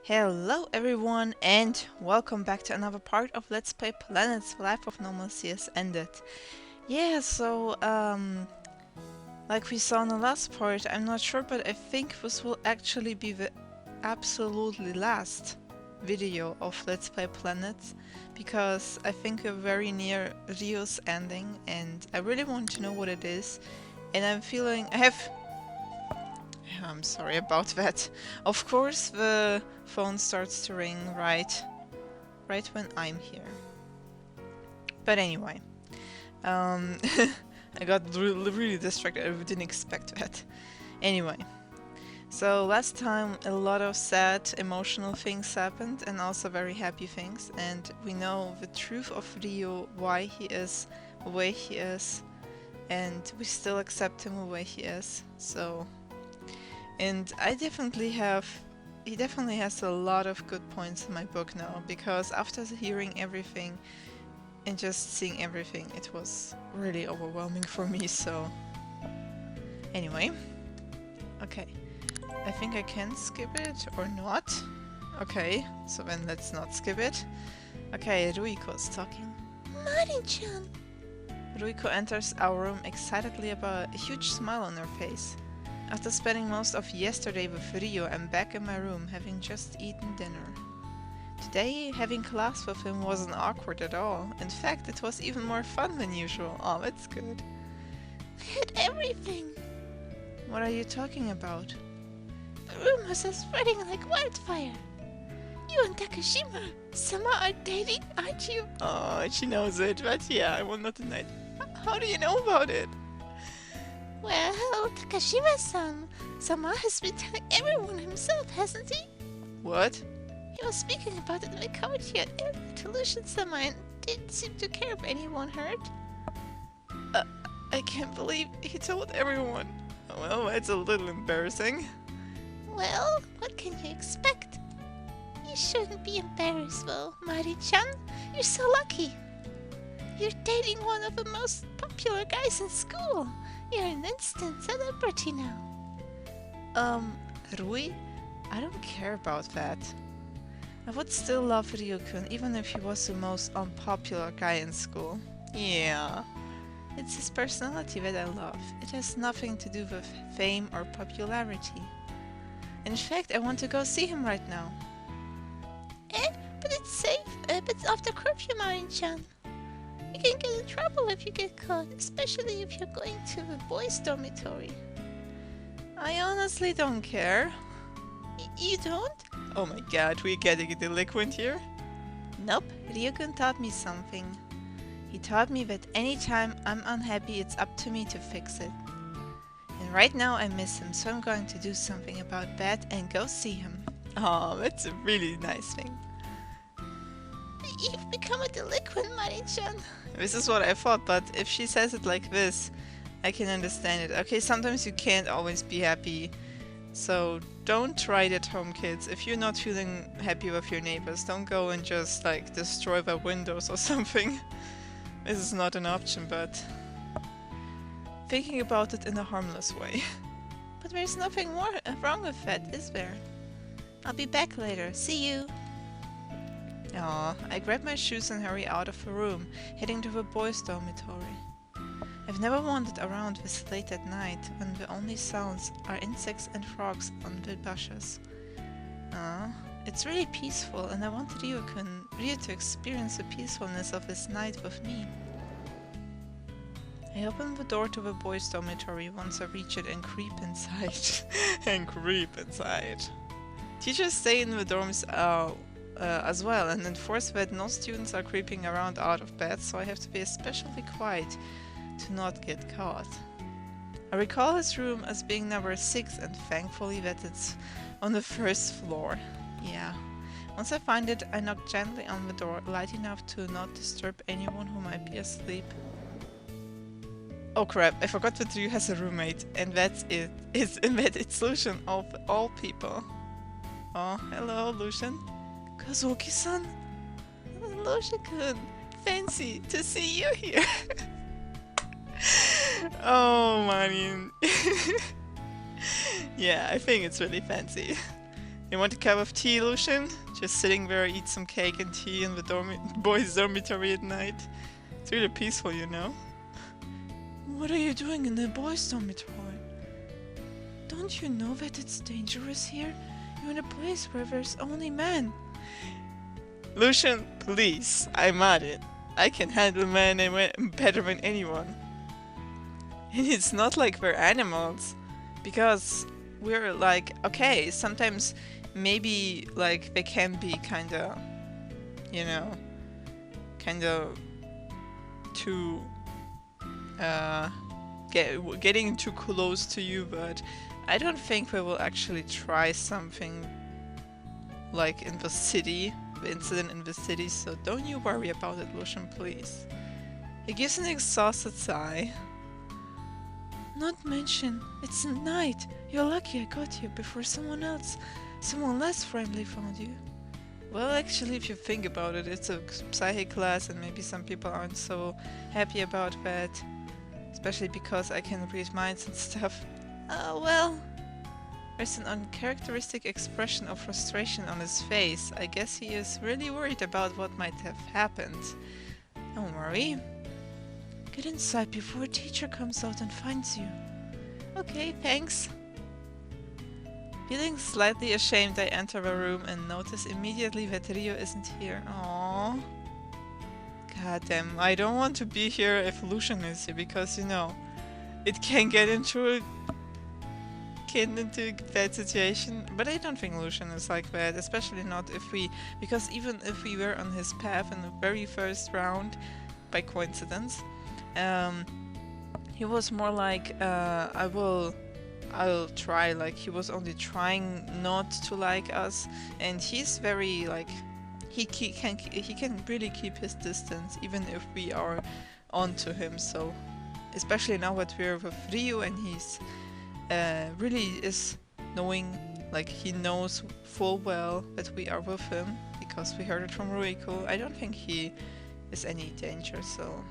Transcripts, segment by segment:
Hello everyone and welcome back to another part of Let's Play Planets. Life of Normalcy has ended. Yeah, like we saw in the last part, I'm not sure, but I think this will actually be the absolutely last video of Let's Play Planets, because I think we're very near Ryu's ending and I really want to know what it is, and I'm sorry about that. Of course, the phone starts to ring right when I'm here. But anyway, um, I got really distracted. I didn't expect that. Anyway, so last time a lot of sad, emotional things happened, and also very happy things. And we know the truth of Ryu, why he is the way he is, and we still accept him the way he is. So. And he definitely has a lot of good points in my book now, because after hearing everything and just seeing everything, it was really overwhelming for me, so... Anyway. Okay. I think I can skip it, or not. Okay, so then let's not skip it. Okay, Ruiko's talking. Marin-chan! Ruiko enters our room excitedly, about a huge smile on her face. After spending most of yesterday with Ryu, I'm back in my room, having just eaten dinner. Today, having class with him wasn't awkward at all. In fact, it was even more fun than usual. Oh, that's good. I had everything! What are you talking about? The rumors are spreading like wildfire. You and Takashima-sama are dating, aren't you? Oh, she knows it, but yeah, I will not deny it. How do you know about it? Well, Takashima-sama has been telling everyone himself, hasn't he? What? He was speaking about it in the courtyard earlier to Lucian-sama and didn't seem to care if anyone heard. I can't believe he told everyone. Well, it's a little embarrassing. Well, what can you expect? You shouldn't be embarrassed though, Mari-chan. You're so lucky. You're dating one of the most popular guys in school. You're an instant celebrity now. Rui? I don't care about that. I would still love Ryukun, even if he was the most unpopular guy in school. Yeah. It's his personality that I love. It has nothing to do with fame or popularity. In fact, I want to go see him right now. But it's safe. But it's after curfew, Marin-chan. You can get in trouble if you get caught, especially if you're going to the boys' dormitory. I honestly don't care. You don't? Oh my god, we're getting a delinquent here? Nope, Ryukun taught me something. He taught me that anytime I'm unhappy, it's up to me to fix it. And right now I miss him, so I'm going to do something about that and go see him. Oh, that's a really nice thing. You've become a delinquent, Marin-chan. This is what I thought, but if she says it like this, I can understand it. Okay, sometimes you can't always be happy, so don't try it at home, kids. If you're not feeling happy with your neighbors, don't go and just like destroy their windows or something. This is not an option, but thinking about it in a harmless way. But there's nothing more wrong with that, is there? I'll be back later. See you! Aw, I grab my shoes and hurry out of the room, heading to the boys' dormitory. I've never wandered around this late at night, when the only sounds are insects and frogs on the bushes. It's really peaceful, and I want Ryu to experience the peacefulness of this night with me. I open the door to the boys' dormitory once I reach it and creep inside. Teachers stay in the dorms as well, and enforce that no students are creeping around out of bed, so I have to be especially quiet to not get caught. I recall his room as being number 6, and thankfully that it's on the first floor. Yeah. Once I find it, I knock gently on the door, light enough to not disturb anyone who might be asleep. Oh crap, I forgot that Ryu has a roommate, and that's it. It's Lucian of all people. Oh, hello, Lucian. Kazuoki-san? Lucian-kun, fancy to see you here. Oh, Marin. Yeah, I think it's really fancy. You want a cup of tea, Lucian? Just sitting there, eat some cake and tea in the boys' dormitory at night. It's really peaceful, you know? What are you doing in the boys' dormitory? Don't you know that it's dangerous here? You're in a place where there's only men. Lucian, please, I'm at it. I can handle men better than anyone. And it's not like we're animals. Because we're like, okay, sometimes maybe like they can be kinda, you know, kinda too, getting too close to you, but I don't think they will actually try something like in the city, the incident in the city, so don't you worry about it, Lucian, please. He gives an exhausted sigh. Not mention, it's night. You're lucky I got here before someone less friendly found you. Well, actually, if you think about it, it's a psychic class and maybe some people aren't so happy about that. Especially because I can read minds and stuff. Well... There's an uncharacteristic expression of frustration on his face. I guess he is really worried about what might have happened. Don't worry. Get inside before a teacher comes out and finds you. Okay, thanks. Feeling slightly ashamed, I enter the room and notice immediately that Ryuu isn't here. Aww. God damn, I don't want to be here if Lucian is here because, you know, it can get into a bad situation, but I don't think Lucian is like that, especially not if because even if we were on his path in the very first round, by coincidence, he was more like, I'll try, like he was only trying not to like us, and he's very like, he can really keep his distance even if we are onto him, so especially now that we're with Ryuu and he's really is knowing, like he knows full well that we are with him because we heard it from Ryuu. I don't think he is any danger, so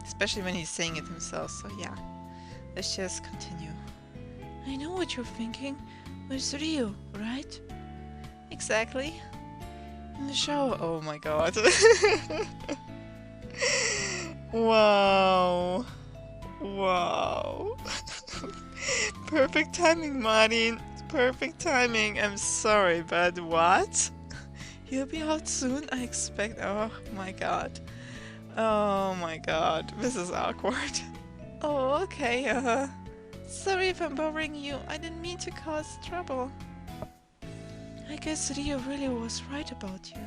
especially when he's saying it himself, so yeah, let's just continue. I know what you're thinking. Where's Ryuu, right? Exactly. In the shower. Oh my god. Wow. Wow. Perfect timing, Marin. Perfect timing. I'm sorry, but what? He'll be out soon, I expect. Oh my god. Oh my god. This is awkward. Oh, okay, sorry if I'm bothering you. I didn't mean to cause trouble. I guess Ryuu really was right about you.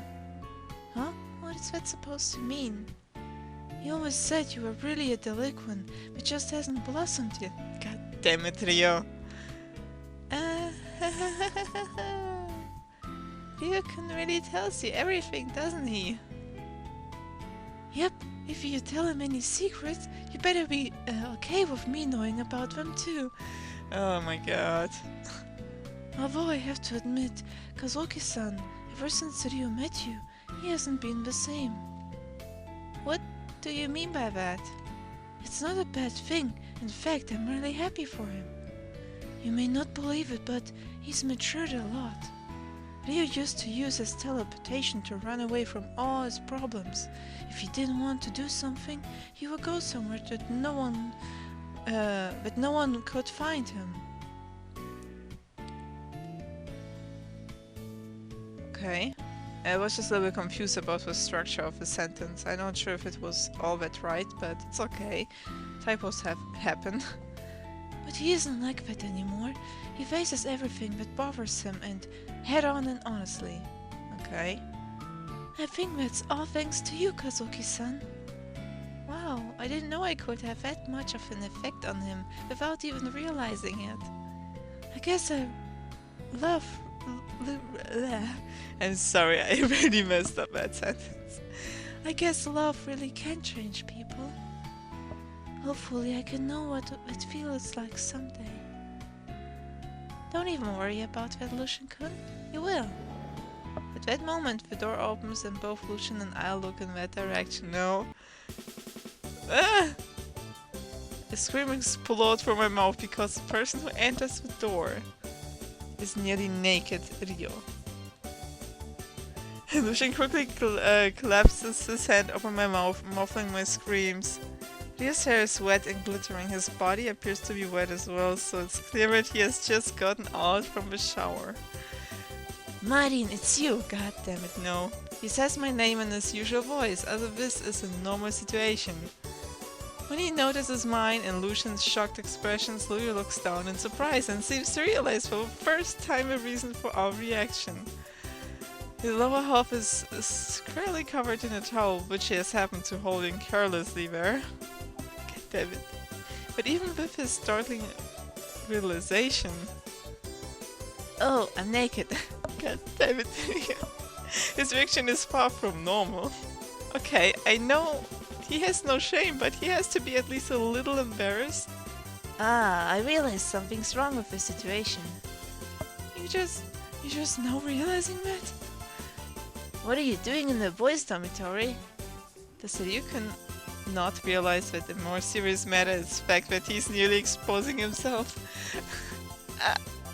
Huh? What is that supposed to mean? He always said you were really a delinquent, but just hasn't blossomed yet. God damn it, Ryuu. Ryuu can really tells you everything, doesn't he? Yep, if you tell him any secrets, you better be okay with me knowing about them too. Oh my god. Although I have to admit, Kazuoki-san, ever since Ryuu met you, he hasn't been the same. What do you mean by that? It's not a bad thing. In fact, I'm really happy for him. You may not believe it, but he's matured a lot. Ryuu used to use his teleportation to run away from all his problems. If he didn't want to do something, he would go somewhere that no one could find him. Okay. I was just a little bit confused about the structure of the sentence. I'm not sure if it was all that right, but it's okay. Typos have happened. But he isn't like that anymore. He faces everything that bothers him and head on and honestly. Okay. I think that's all thanks to you, Kazuoki-san. Wow, I didn't know I could have that much of an effect on him without even realizing it. I guess I love... I'm sorry, I really messed up that sentence. I guess love really can change people. Hopefully I can know what it feels like someday. Don't even worry about that, Lucian-kun. You will. At that moment, the door opens and both Lucian and I look in that direction. No. Ah! A scream explodes from my mouth because the person who enters the door is nearly naked Ryuu. Lucian quickly collapses his hand over my mouth, muffling my screams. Ryu's hair is wet and glittering. His body appears to be wet as well, so it's clear that he has just gotten out from the shower. Marin, it's you! God damn it, no. He says my name in his usual voice, as if this is a normal situation. When he notices mine and Lucian's shocked expressions, Ryu looks down in surprise and seems to realize for the first time the reason for our reaction. His lower half is squarely covered in a towel, which he has happened to holding carelessly there. God damn it. But even with his startling realization... Oh, I'm naked. God damn it. His reaction is far from normal. Okay, I know he has no shame, but he has to be at least a little embarrassed. Ah, I realize something's wrong with the situation. You just now realizing that? What are you doing in the boys' dormitory? Does Ryukin not realize that the more serious matter is the fact that he's nearly exposing himself?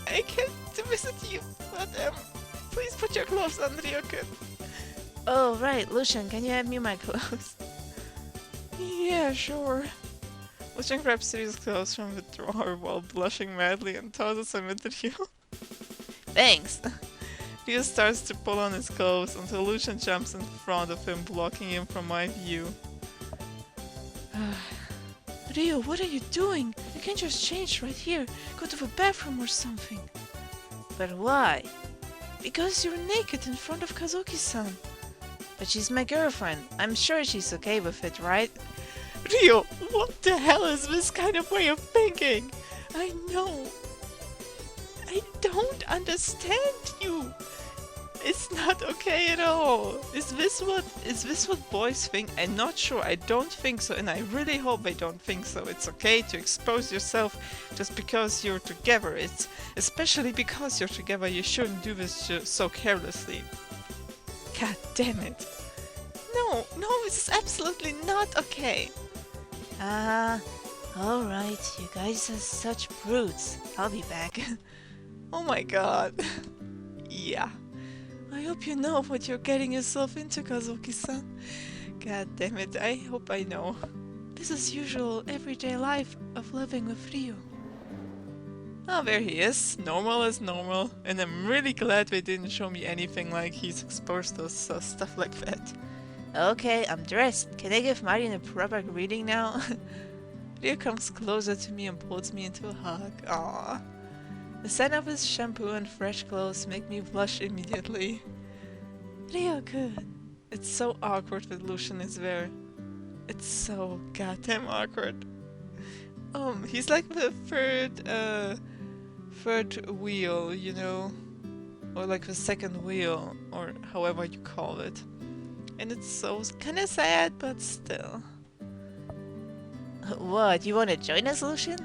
I came to visit you, but please put your clothes on, Ryukin. Oh, right, Lucian, can you hand me my clothes? Yeah, sure. Lucian grabs Ryu's clothes from the drawer while blushing madly and tosses them at Ryu. Thanks! Ryu starts to pull on his clothes until Lucian jumps in front of him, blocking him from my view. Ryu, what are you doing? You can't just change right here. Go to the bathroom or something. But why? Because you're naked in front of Kazuoki-san. But she's my girlfriend. I'm sure she's okay with it, right? Ryu, what the hell is this kind of way of thinking? I know. I don't understand you. It's not okay at all. Is this what boys think? I'm not sure. I don't think so, and I really hope I don't think so. It's okay to expose yourself just because you're together. It's especially because you're together. You shouldn't do this so carelessly. God damn it. No, this is absolutely not okay. Alright, you guys are such brutes. I'll be back. Oh my god. Yeah. I hope you know what you're getting yourself into, Kazuoki-san. God damn it, I hope I know. This is usual, everyday life of living with Ryu. Oh, there he is. Normal as normal. And I'm really glad they didn't show me anything like he's exposed to stuff like that. Okay, I'm dressed. Can I give Marin a proper greeting now? Ryu comes closer to me and pulls me into a hug. Aww. The scent of his shampoo and fresh clothes make me blush immediately. Ryu, good. It's so awkward that Lucian is there. It's so goddamn awkward. He's like the third wheel, you know? Or like the second wheel, or however you call it. And it's so kinda sad, but still. What, you wanna join us, Lucian?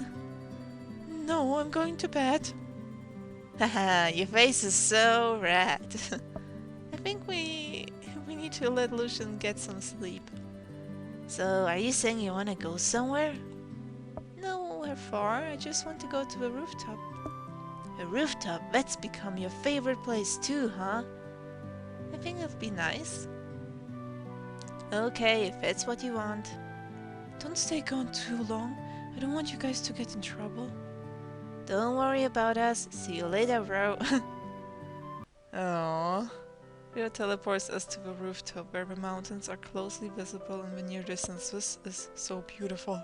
No, I'm going to bed. Haha, your face is so red. I think we need to let Lucian get some sleep. So, are you saying you wanna go somewhere? No, where far? I just want to go to the rooftop. A rooftop? That's become your favorite place too, huh? I think it'll be nice. Okay, if that's what you want. Don't stay gone too long. I don't want you guys to get in trouble. Don't worry about us. See you later, bro. Aww. Ryu teleports us to the rooftop where the mountains are closely visible in the near distance. This is so beautiful.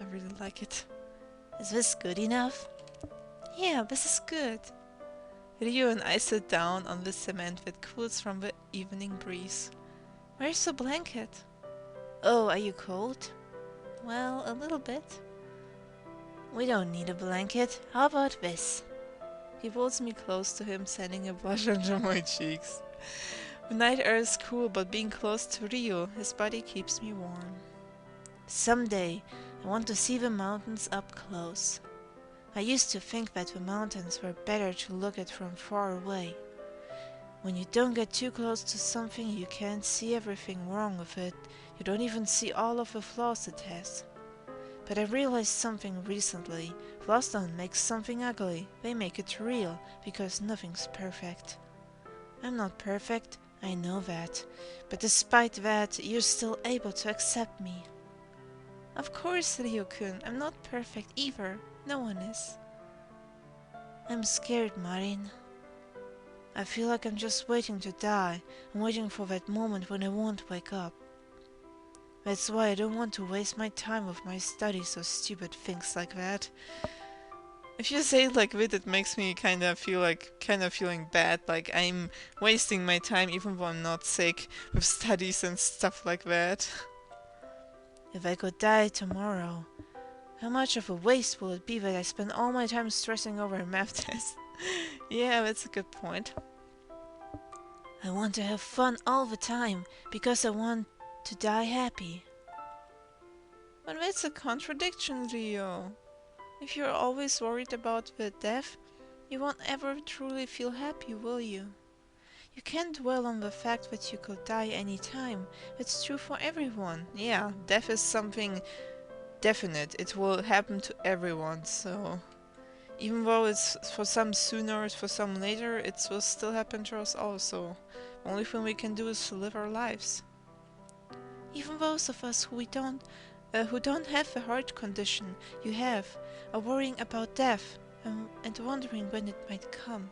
I really like it. Is this good enough? Yeah, this is good. Ryu and I sit down on the cement that cools from the evening breeze. Where's the blanket? Oh, are you cold? Well, a little bit. We don't need a blanket. How about this? He pulls me close to him, sending a blush under my cheeks. The night air is cool, but being close to Ryu, his body keeps me warm. Someday, I want to see the mountains up close. I used to think that the mountains were better to look at from far away. When you don't get too close to something, you can't see everything wrong with it. You don't even see all of the flaws it has. But I realized something recently. Flaws don't make something ugly. They make it real, because nothing's perfect. I'm not perfect. I know that, but despite that, you're still able to accept me. Of course, Ryuu-kun, I'm not perfect either. No one is. I'm scared, Marin. I feel like I'm just waiting to die. I'm waiting for that moment when I won't wake up. That's why I don't want to waste my time with my studies or stupid things like that. If you say it like that, it makes me kind of feeling bad, like I'm wasting my time even though I'm not sick with studies and stuff like that. If I could die tomorrow, how much of a waste will it be that I spend all my time stressing over a math test? Yeah, that's a good point. I want to have fun all the time because I want to die happy. But that's a contradiction, Rio. If you're always worried about the death, you won't ever truly feel happy, will you? You can't dwell on the fact that you could die any time. It's true for everyone. Yeah, death is something definite. It will happen to everyone, so... Even though it's for some sooner, for some later, it will still happen to us also. The only thing we can do is to live our lives. Even those of us who don't have the heart condition you have, are worrying about death and wondering when it might come.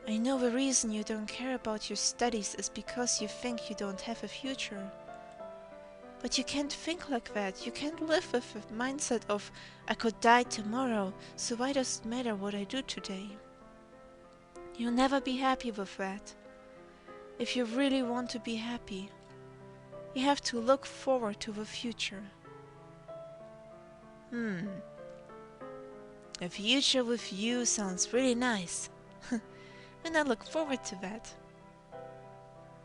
I know the reason you don't care about your studies is because you think you don't have a future. But you can't think like that. You can't live with the mindset of, I could die tomorrow, so why does it matter what I do today? You'll never be happy with that. If you really want to be happy, you have to look forward to the future. A future with you sounds really nice. And I look forward to that.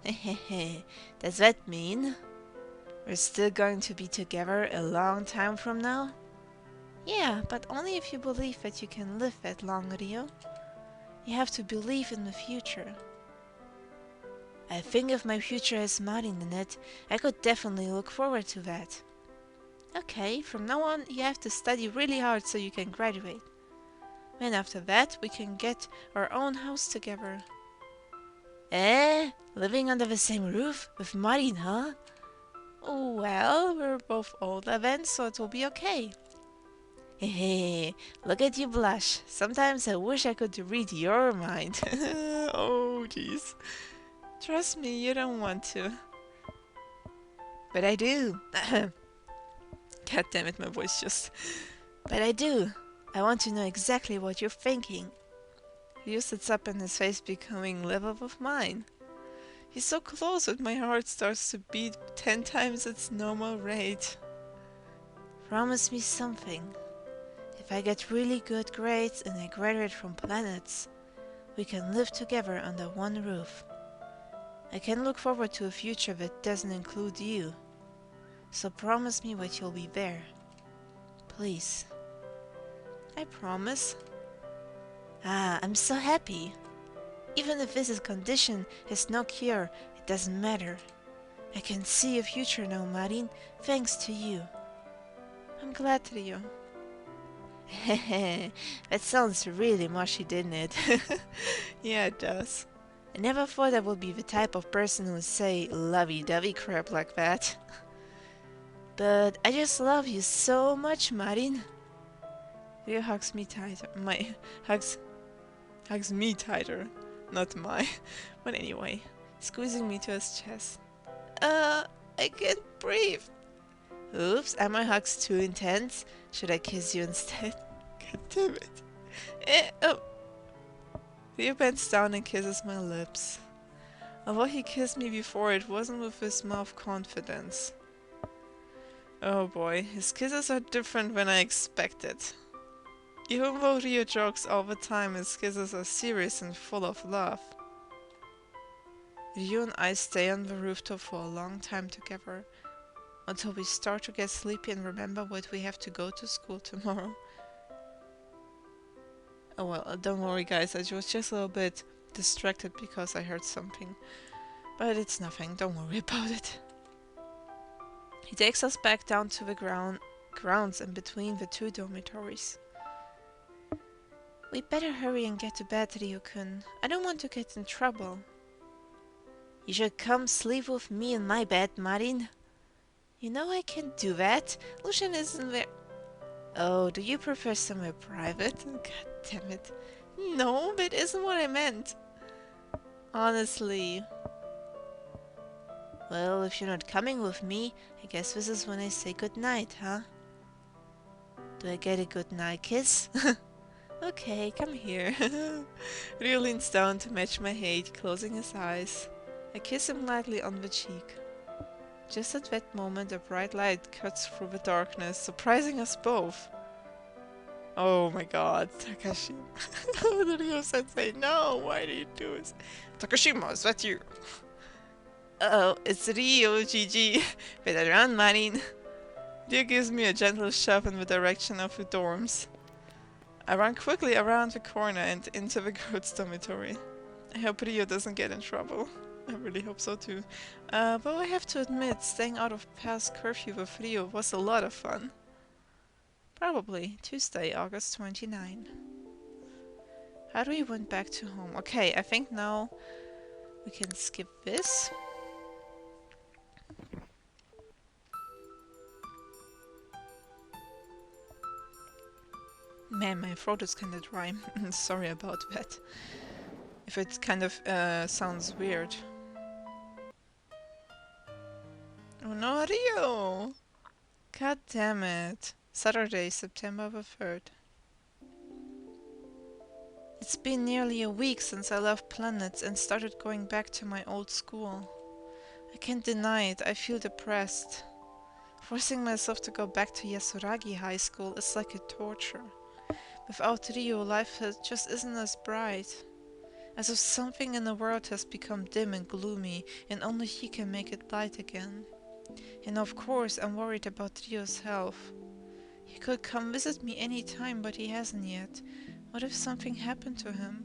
Hehehe, does that mean we're still going to be together a long time from now? Yeah, but only if you believe that you can live that long, Rio. You have to believe in the future. I think if my future has Marin in it, I could definitely look forward to that. Okay, from now on you have to study really hard so you can graduate. And after that we can get our own house together. Living under the same roof with Marin, huh? Well, we're both older then, so it will be okay. Hey, look at you blush. Sometimes I wish I could read your mind. Oh, jeez. Trust me, you don't want to. But I do. God damn it, my voice just... But I do. I want to know exactly what you're thinking. Ryu sits up and his face becoming level with mine. He's so close that my heart starts to beat 10 times its normal rate. Promise me something. If I get really good grades and I graduate from lanets, we can live together under one roof. I can look forward to a future that doesn't include you. So promise me that you'll be there. Please. I promise. I'm so happy. Even if this condition has no cure, it doesn't matter. I can see a future now, Marin, thanks to you. I'm glad, Rio. Hehe, that sounds really mushy, didn't it? Yeah, it does. I never thought I would be the type of person who would say lovey-dovey crap like that. But I just love you so much, Marin. Rio hugs me tighter. Hugs me tighter, not my. But anyway, squeezing me to his chest. I can't breathe. Oops, are my hugs too intense? Should I kiss you instead? God damn it. Rio bends down and kisses my lips. Although he kissed me before, it wasn't with his smile of confidence. Oh boy, his kisses are different than I expected. Even though Rio jokes all the time, his kisses are serious and full of love. Ryu and I stay on the rooftop for a long time together, until we start to get sleepy and remember that we have to go to school tomorrow. Oh well, don't worry guys, I was just a little bit distracted because I heard something. But it's nothing, don't worry about it. He takes us back down to the grounds in between the two dormitories. We better hurry and get to bed, Ryuu-kun. I don't want to get in trouble. You should come sleep with me in my bed, Marin. You know I can't do that. Lucian isn't there. Oh, do you prefer somewhere private? God damn it. No, that isn't what I meant. Honestly. Well, if you're not coming with me, I guess this is when I say goodnight, huh? Do I get a goodnight kiss? Okay, come here. Ryu leans down to match my hate, closing his eyes. I kiss him lightly on the cheek. Just at that moment, a bright light cuts through the darkness, surprising us both. Oh my god, Takashima. Ryu-sensei, no, why do you do this? Takashima, is that you? Uh-oh, it's Ryu, GG. Better run, Marin. Ryu gives me a gentle shove in the direction of the dorms. I run quickly around the corner and into the girls' dormitory. I hope Ryu doesn't get in trouble. I really hope so too. But I have to admit, staying out of past curfew with Ryu was a lot of fun. Probably Tuesday, August 29. How do we went back to home? Okay, I think now we can skip this. Man, my throat is kinda dry. Sorry about that. If it kind of sounds weird. Oh no, Ryu! God damn it. Saturday, September the 3rd. It's been nearly a week since I left Planets and started going back to my old school. I can't deny it, I feel depressed. Forcing myself to go back to Yasuragi High School is like a torture. Without Ryu, life just isn't as bright. As if something in the world has become dim and gloomy, and only he can make it light again. And of course, I'm worried about Ryu's health. He could come visit me any time, but he hasn't yet. What if something happened to him?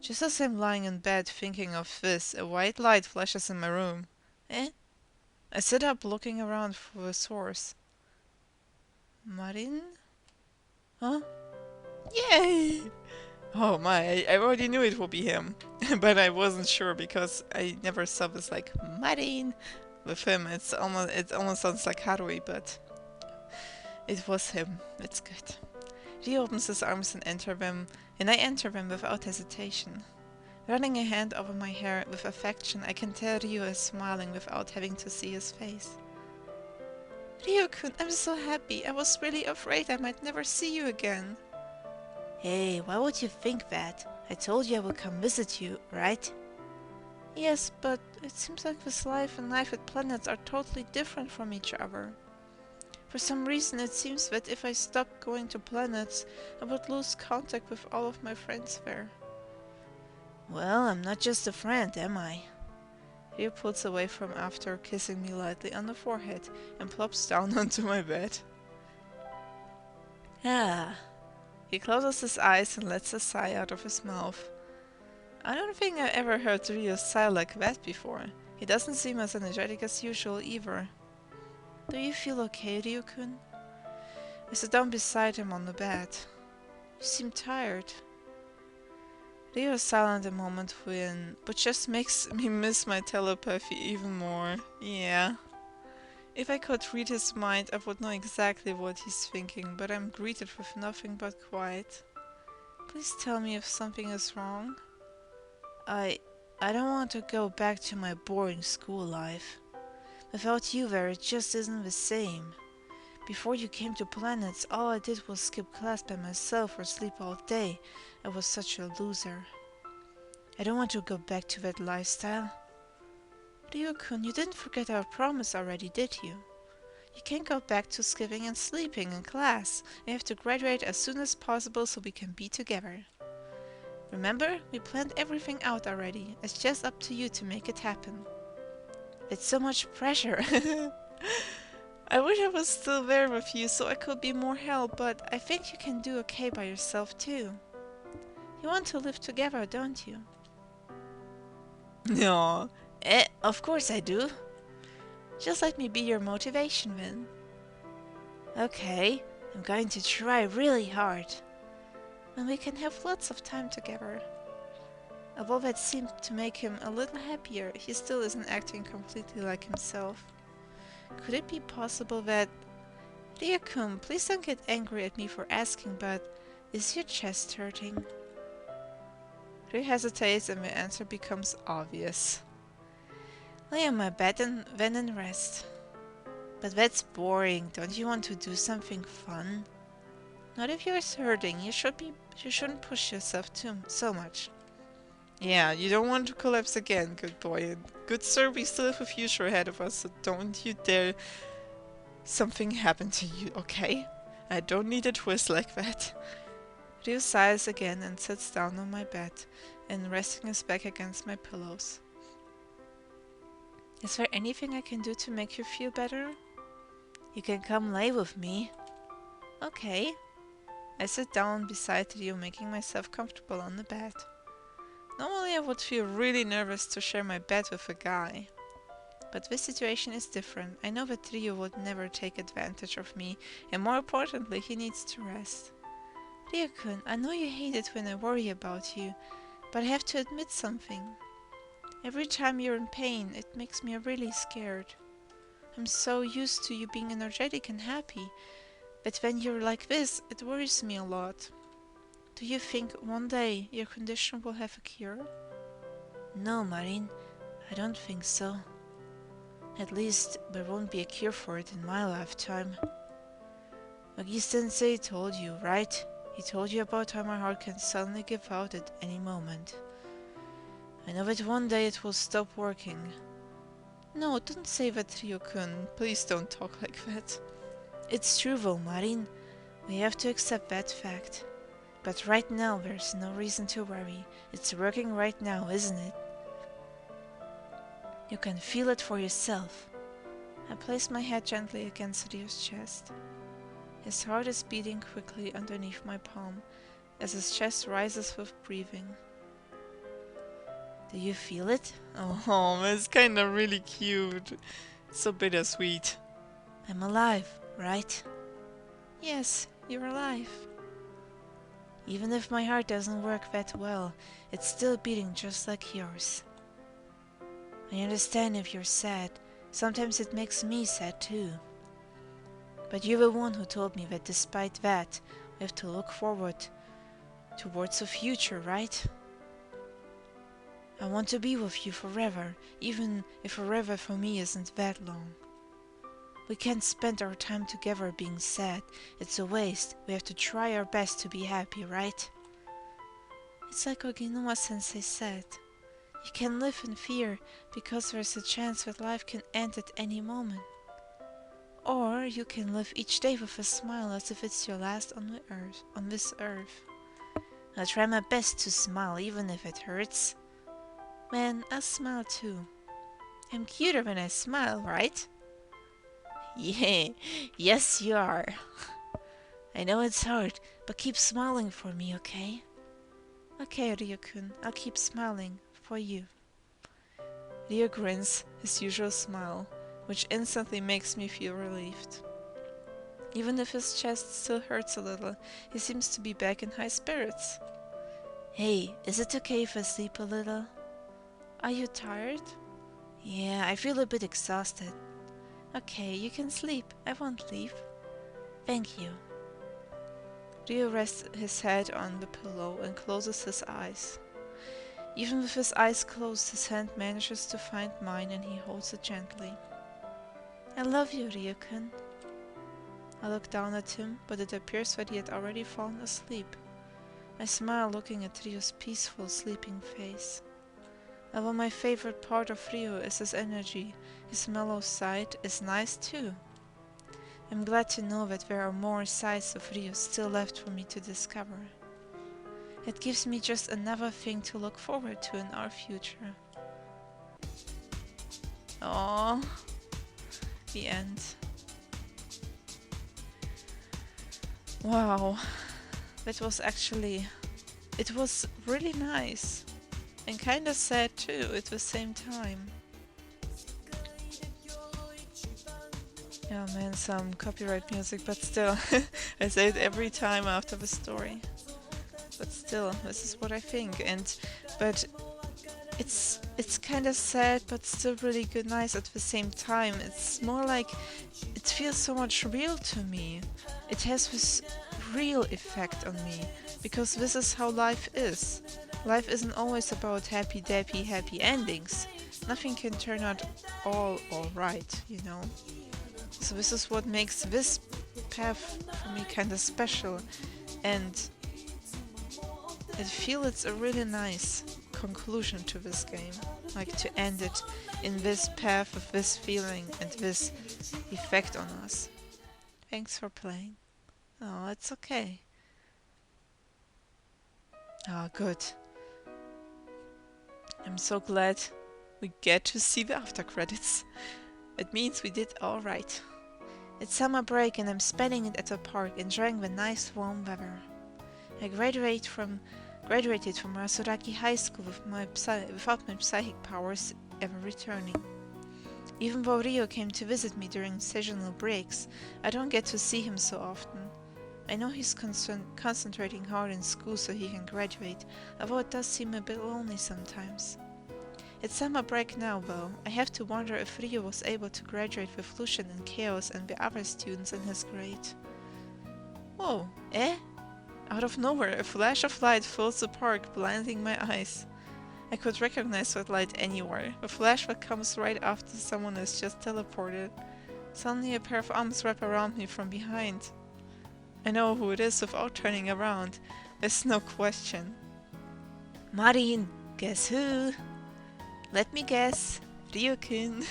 Just as I'm lying in bed thinking of this, a white light flashes in my room. Eh? I sit up looking around for the source. Marin? Huh? Yay! Oh my, I already knew it would be him. But I wasn't sure because I never saw this like Marin with him. It almost sounds like Harui, but it was him. It's good. He opens his arms and I enter them without hesitation. Running a hand over my hair with affection, I can tell Ryu is smiling without having to see his face. Ryu-kun, I'm so happy. I was really afraid I might never see you again. Hey, why would you think that? I told you I would come visit you, right? Yes, but it seems like this life and life at Planets are totally different from each other. For some reason it seems that if I stopped going to Planets, I would lose contact with all of my friends there. Well, I'm not just a friend, am I? Ryu pulls away from after kissing me lightly on the forehead and plops down onto my bed. Ah. He closes his eyes and lets a sigh out of his mouth. I don't think I ever heard Ryu sigh like that before. He doesn't seem as energetic as usual either. Do you feel okay, Ryu-kun? I sit down beside him on the bed. You seem tired. Ryu is silent a moment but just makes me miss my telepathy even more. Yeah. If I could read his mind, I would know exactly what he's thinking, but I'm greeted with nothing but quiet. Please tell me if something is wrong. I don't want to go back to my boring school life. Without you there, it just isn't the same. Before you came to Planets, all I did was skip class by myself or sleep all day. I was such a loser. I don't want to go back to that lifestyle. Ryu-kun, you didn't forget our promise already, did you? You can't go back to skipping and sleeping in class. You have to graduate as soon as possible so we can be together. Remember, we planned everything out already. It's just up to you to make it happen. It's so much pressure. I wish I was still there with you so I could be more help, but I think you can do okay by yourself too. You want to live together, don't you? No. Of course I do. Just let me be your motivation then. Okay, I'm going to try really hard. And we can have lots of time together. Although that seemed to make him a little happier, he still isn't acting completely like himself. Could it be possible that... Ryuu-kun, please don't get angry at me for asking, but is your chest hurting? Ryu hesitates and the answer becomes obvious. Lay on my bed and then rest. But that's boring. Don't you want to do something fun? Not if you're hurting. You shouldn't push yourself so much. Yeah, you don't want to collapse again, good boy. And good sir, we still have a future ahead of us, so don't you dare something happen to you, okay? I don't need a twist like that. Ryu sighs again and sits down on my bed and resting his back against my pillows. Is there anything I can do to make you feel better? You can come lay with me. Okay. I sit down beside Ryu, making myself comfortable on the bed. Normally I would feel really nervous to share my bed with a guy. But this situation is different. I know that Ryu would never take advantage of me, and more importantly, he needs to rest. Ryuu-kun, I know you hate it when I worry about you, but I have to admit something. Every time you're in pain, it makes me really scared. I'm so used to you being energetic and happy, but when you're like this, it worries me a lot. Do you think one day your condition will have a cure? No, Marin, I don't think so. At least there won't be a cure for it in my lifetime. Magi-sensei told you, right? He told you about how my heart can suddenly give out at any moment. I know that one day it will stop working. No, don't say that, Ryuu-kun. Please don't talk like that. It's true though, Marin. We have to accept that fact. But right now there's no reason to worry. It's working right now, isn't it? You can feel it for yourself. I place my head gently against Ryu's chest. His heart is beating quickly underneath my palm as his chest rises with breathing. Do you feel it? Oh, that's kinda really cute. So bittersweet. I'm alive, right? Yes, you're alive. Even if my heart doesn't work that well, it's still beating just like yours. I understand if you're sad. Sometimes it makes me sad too. But you're the one who told me that despite that, we have to look forward towards the future, right? I want to be with you forever, even if forever for me isn't that long. We can't spend our time together being sad. It's a waste. We have to try our best to be happy, right? It's like Oginuma-sensei said. You can live in fear because there's a chance that life can end at any moment. Or you can live each day with a smile as if it's your last on this earth. I'll try my best to smile even if it hurts. Man, I'll smile too. I'm cuter when I smile, right? Yeah, yes you are. I know it's hard, but keep smiling for me, okay? Okay, Ryuu-kun, I'll keep smiling for you. Ryu grins his usual smile, which instantly makes me feel relieved. Even if his chest still hurts a little, he seems to be back in high spirits. Hey, is it okay if I sleep a little? Are you tired? Yeah, I feel a bit exhausted. Okay, you can sleep. I won't leave. Thank you. Ryu rests his head on the pillow and closes his eyes. Even with his eyes closed, his hand manages to find mine and he holds it gently. I love you, Ryuu-kun. I look down at him, but it appears that he had already fallen asleep. I smile looking at Ryu's peaceful, sleeping face. Although my favorite part of Ryu is his energy, his mellow side is nice too. I'm glad to know that there are more sides of Ryu still left for me to discover. It gives me just another thing to look forward to in our future. Aww. The end. Wow. That was actually... It was really nice. And kinda sad too at the same time. Yeah man, some copyright music, but still. I say it every time after the story. But still, this is what I think. But it's kind of sad, but still really good, nice at the same time. It's more like it feels so much real to me. It has this real effect on me because this is how life is. Life isn't always about happy, dappy, happy endings. Nothing can turn out all right, you know. So this is what makes this path for me kind of special, and I feel it's a really nice conclusion to this game, like to end it in this path of this feeling and this effect on us. Thanks for playing. Oh, it's okay. Oh, good. I'm so glad we get to see the after credits. It means we did all right. It's summer break and I'm spending it at the park, enjoying the nice warm weather. I graduated from Arasaraki High School without my psychic powers ever returning. Even though Ryuu came to visit me during seasonal breaks, I don't get to see him so often. I know he's concentrating hard in school so he can graduate, although it does seem a bit lonely sometimes. It's summer break now though. I have to wonder if Ryuu was able to graduate with Lucian and Chaos and the other students in his grade. Whoa, eh? Out of nowhere, a flash of light fills the park, blinding my eyes. I could recognize that light anywhere, a flash that comes right after someone has just teleported. Suddenly a pair of arms wrap around me from behind. I know who it is without turning around. There's no question. Marin, guess who? Let me guess. Ryukin.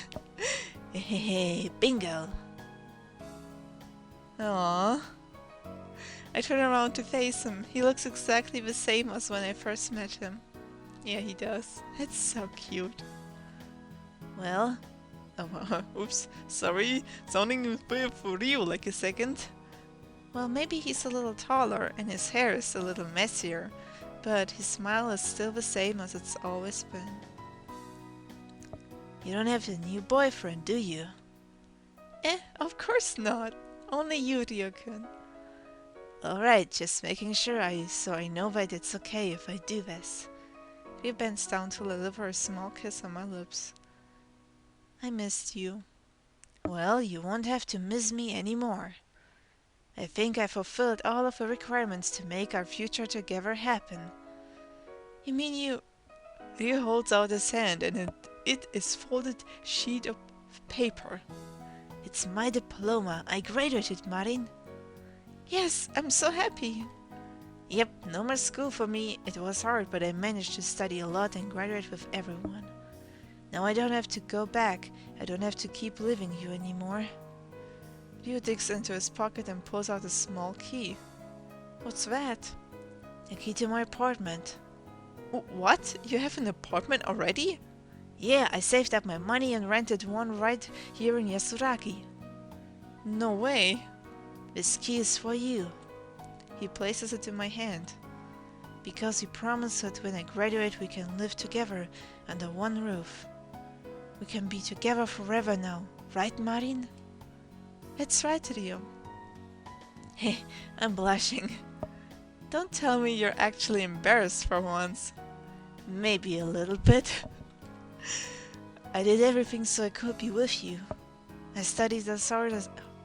Hehehe, bingo. Aww. I turn around to face him. He looks exactly the same as when I first met him. Yeah, he does. It's so cute. Well... Oh, oops. Sorry. Sounding a bit for Ryuu like a second. Well, maybe he's a little taller and his hair is a little messier, but his smile is still the same as it's always been. You don't have a new boyfriend, do you? Of course not. Only you, Ryukun. Alright, just making sure so I know that it's okay if I do this. He bends down to deliver a small kiss on my lips. I missed you. Well, you won't have to miss me anymore. I think I fulfilled all of the requirements to make our future together happen. You mean you... He holds out his hand and it is folded sheet of paper. It's my diploma. I graduated, Marin. Yes, I'm so happy. Yep, no more school for me. It was hard, but I managed to study a lot and graduate with everyone. Now I don't have to go back. I don't have to keep living you anymore. Ryuu digs into his pocket and pulls out a small key. What's that? A key to my apartment. What? You have an apartment already? Yeah, I saved up my money and rented one right here in Yasuraki. No way. This key is for you. He places it in my hand. Because you promised that when I graduate we can live together under one roof. We can be together forever now, right, Marin? That's right, Ryuu. Heh, I'm blushing. Don't tell me you're actually embarrassed for once. Maybe a little bit. I did everything so I could be with you. I studied as hard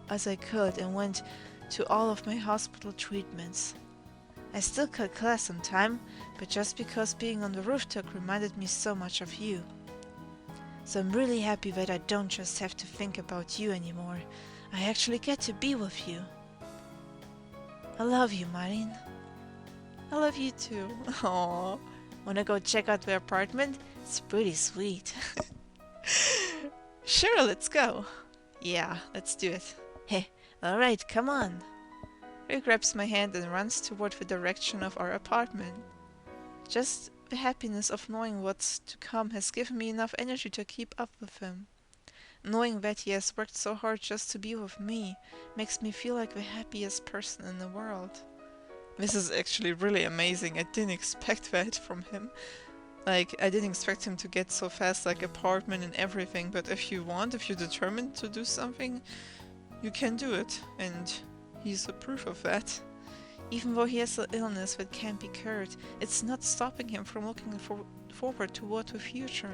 as I could and went to all of my hospital treatments. I still cut class sometime, but just because being on the rooftop reminded me so much of you. So I'm really happy that I don't just have to think about you anymore. I actually get to be with you. I love you, Marin. I love you too. Aww. Wanna go check out the apartment? It's pretty sweet. Sure, let's go. Yeah, let's do it. Heh, alright, come on. Ryuu grabs my hand and runs toward the direction of our apartment. Just the happiness of knowing what's to come has given me enough energy to keep up with him. Knowing that he has worked so hard just to be with me makes me feel like the happiest person in the world. This is actually really amazing. I didn't expect that from him. Like, I didn't expect him to get so fast, like apartment and everything, but if you're determined to do something, you can do it, and he's a proof of that. Even though he has an illness that can't be cured, it's not stopping him from looking forward toward the future.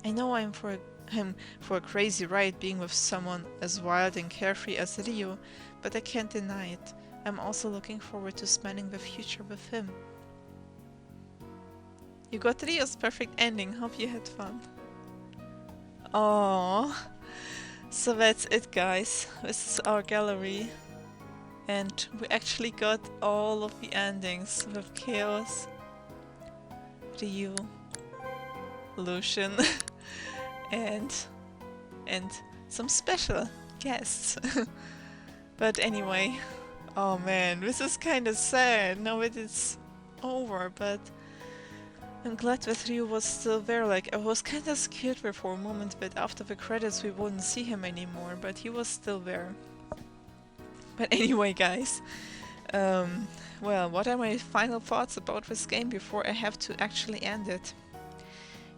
I know I'm for him for a crazy ride being with someone as wild and carefree as Ryuu, but I can't deny it. I'm also looking forward to spending the future with him. You got Ryu's perfect ending. Hope you had fun. Oh, so that's it, guys. This is our gallery. And we actually got all of the endings with Chaos, Ryuu, Lucian, and some special guests. But anyway, oh man, this is kind of sad now that it's over, but I'm glad that Ryuu was still there. Like, I was kind of scared there for a moment that after the credits we wouldn't see him anymore, but he was still there. But anyway, guys, well, what are my final thoughts about this game before I have to actually end it?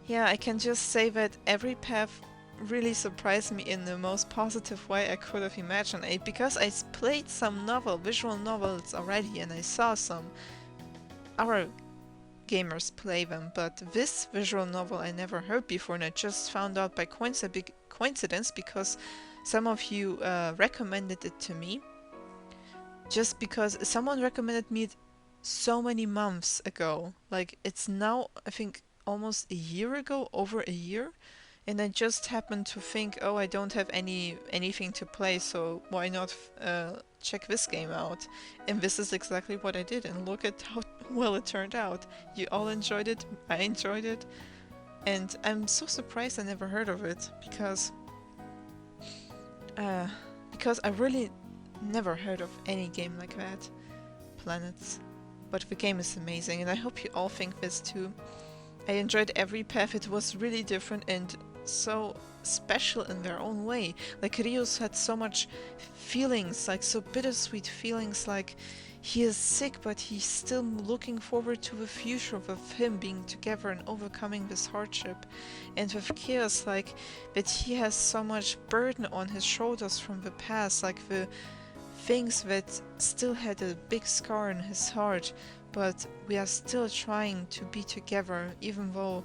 Yeah, I can just say that every path really surprised me in the most positive way I could have imagined. Because I played some visual novels already, and I saw some other gamers play them, but this visual novel I never heard before, and I just found out by coincidence because some of you recommended it to me. Just because someone recommended me it so many months ago. Like, it's now, I think, almost a year ago, over a year. And I just happened to think, oh, I don't have anything to play, so why not check this game out? And this is exactly what I did, and look at how well it turned out. You all enjoyed it, I enjoyed it, and I'm so surprised I never heard of it, because I really never heard of any game like that, Planets. But the game is amazing, and I hope you all think this too. I enjoyed every path. It was really different and so special in their own way. Like, Ryu's had so much feelings, like so bittersweet feelings, like he is sick but he's still looking forward to the future with him being together and overcoming this hardship. And with Chaos, like that he has so much burden on his shoulders from the past, like the things that still had a big scar in his heart, but we are still trying to be together even though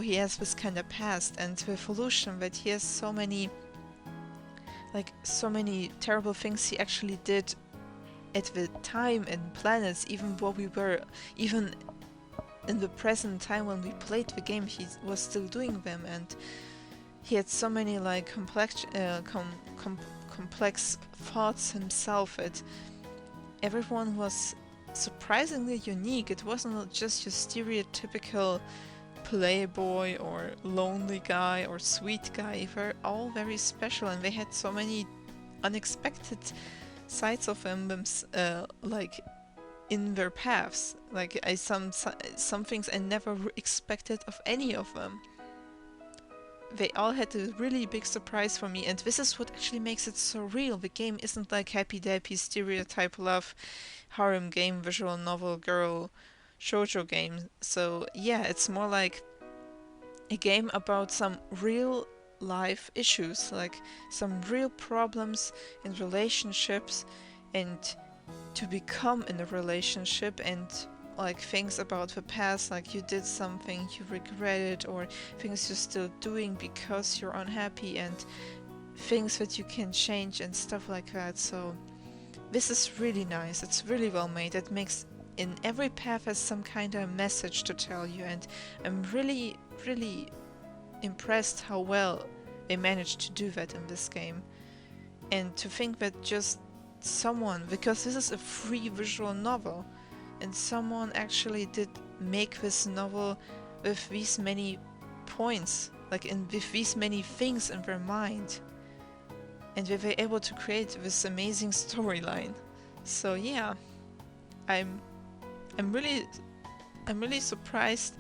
he has this kind of past. And with Lucian, that he has so many terrible things he actually did at the time in Planets, even though we were even in the present time when we played the game, he was still doing them, and he had so many like complex thoughts himself. That everyone was surprisingly unique. It wasn't just your stereotypical playboy or lonely guy or sweet guy. They were all very special, and they had so many unexpected sides of them, like in their paths. Like some things I never expected of any of them. They all had a really big surprise for me, and this is what actually makes it so real. The game isn't like happy-dappy stereotype love, harem game, visual novel, girl, shoujo game. So yeah, it's more like a game about some real life issues, like some real problems in relationships, and to become in a relationship, and like things about the past, like you did something you regretted, or things you're still doing because you're unhappy, and things that you can change and stuff like that. So this is really nice. It's really well made. It makes in every path has some kind of message to tell you, and I'm really impressed how well they managed to do that in this game. And to think that just someone, because this is a free visual novel, and someone actually did make this novel with these many points, like with these many things in their mind, and they were able to create this amazing storyline. So yeah, I'm really surprised,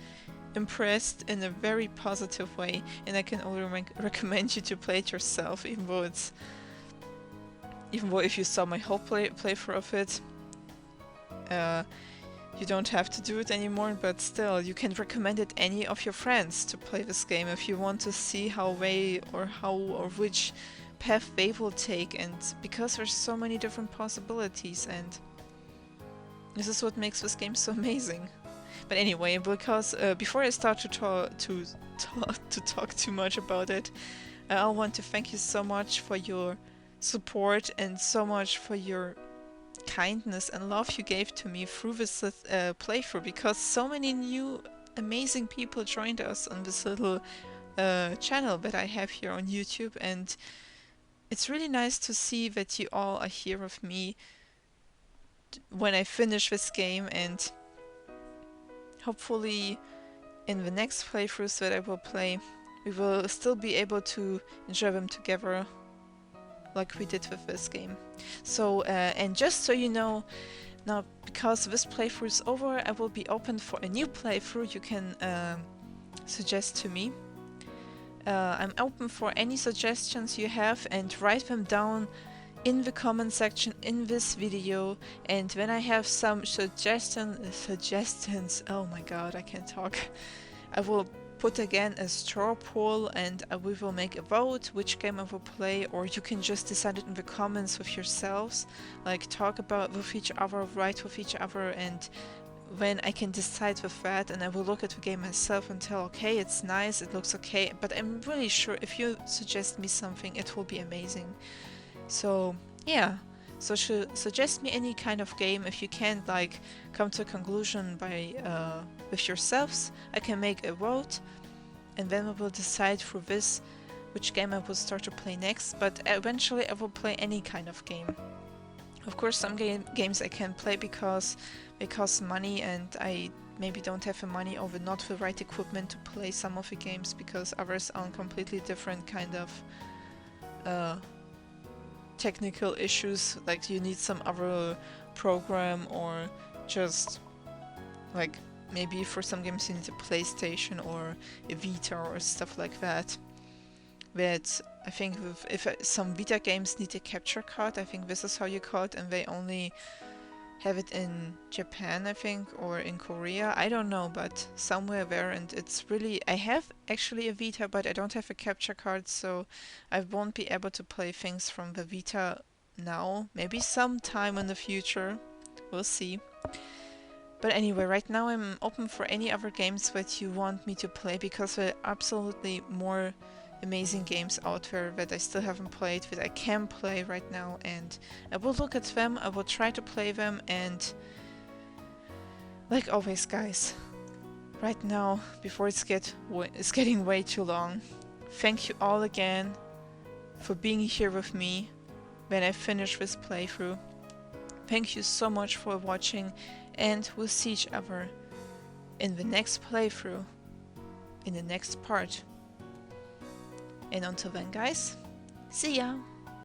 impressed in a very positive way, and I can only recommend you to play it yourself, even though if you saw my whole playthrough of it, you don't have to do it anymore, but still, you can recommend it any of your friends to play this game if you want to see how which path they will take, and because there's so many different possibilities, and this is what makes this game so amazing. But anyway, because before I start to talk too much about it, I want to thank you so much for your support and so much for your kindness and love you gave to me through this playthrough, because so many new amazing people joined us on this little channel that I have here on YouTube, and it's really nice to see that you all are here with me when I finish this game, and hopefully in the next playthroughs that I will play, we will still be able to enjoy them together like we did with this game. So, and just so you know, now because this playthrough is over, I will be open for a new playthrough you can suggest to me. I'm open for any suggestions you have, and write them down in the comment section in this video, and when I have some suggestions, oh my god, I can't talk, I will put again a straw poll, and we will make a vote which game I will play, or you can just decide it in the comments with yourselves, like talk about with each other, write with each other, and when I can decide with that, and I will look at the game myself and tell, okay, it's nice, it looks okay, but I'm really sure if you suggest me something, it will be amazing. So yeah, so suggest me any kind of game. If you can't like come to a conclusion by with yourselves, I can make a vote, and then we will decide through this which game I will start to play next. But eventually I will play any kind of game. Of course, some games I can't play because they cost money, and I maybe don't have the money or not the right equipment to play some of the games, because others are on completely different kind of technical issues, like you need some other program, or just like maybe for some games you need a PlayStation or a Vita or stuff like that. But I think if some Vita games need a capture card, I think this is how you call it, and they only have it in Japan, I think, or in Korea, I don't know, but somewhere there, and it's really, I have actually a Vita, but I don't have a capture card, so I won't be able to play things from the Vita now, maybe sometime in the future, we'll see. But anyway, right now I'm open for any other games that you want me to play, because there are absolutely more amazing games out there that I still haven't played, that I can play right now, and I will look at them, I will try to play them, and like always guys, right now, before it's getting way too long, thank you all again for being here with me when I finish this playthrough. Thank you so much for watching, and we'll see each other in the next playthrough, in the next part. And until then guys, see ya!